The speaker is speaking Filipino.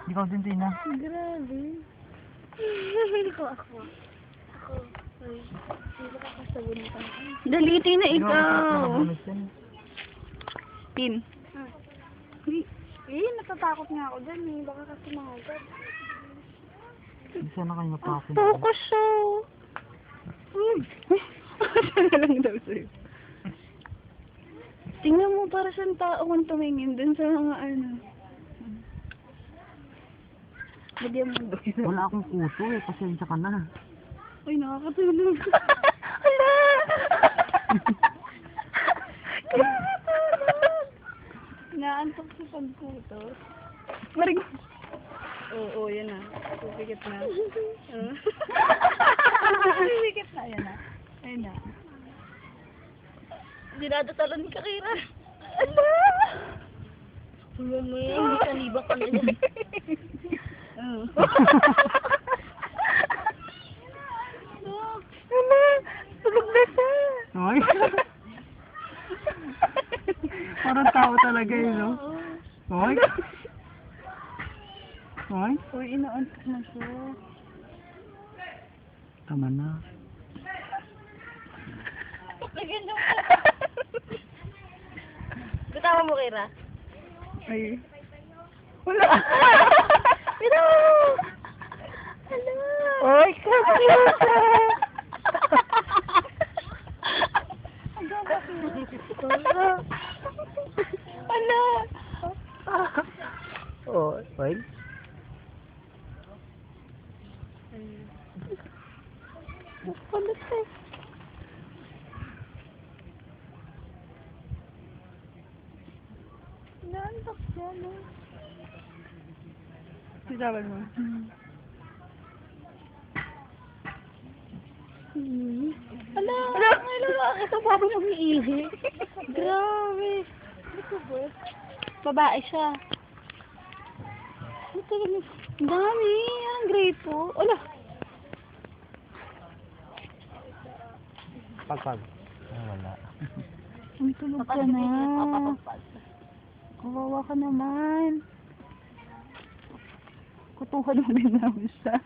Ikaw din, Tina. Grabe. Ako. Uy, hindi ka kasabon pa. Dali, Tina, ikaw. Nabunod yan. Tin. Natatakot nga ako dyan eh. Baka kasi mga agad. Hindi sana kayo napakasın. Focus siya. Sana lang daw sa'yo. Tingnan mo para siyang tao kung tumingin dun sa mga ano. Lagyan mo doon. Wala akong kuso eh. Pasensya ka na. Uy, nakakatulog. Hala! Naantok sa pagkuto. Marig. Oo, yan na. Pupikit na. Pipikit na, yan na. Ayun na. Dinadasalan ni Kakira. Ala! Huwag mo yun, hindi ka libak ka na dyan. Ala! Tulog na siya. Ay. Parang tao talaga eh, no? Ay. Ay. Uy, inaantok na siya. Tama na. Lagyan niyo mo. Gutama mo, Kira. Ay. Wala. Pero! Hello! Oy, kapiyosa! Ala! Oh, ay. Kulit eh. Naantok siya, no? Sisaban mo. Ala! Ay, lalaki ito pa ba umiihi? Grabe! Ito ba? Babae siya. Ito ba? Dami. Ang grapo. Ala. Pagpag. Ay, wala. Ang tulog ka na. Kawawa ka naman. Kutuhan mo din namin siya.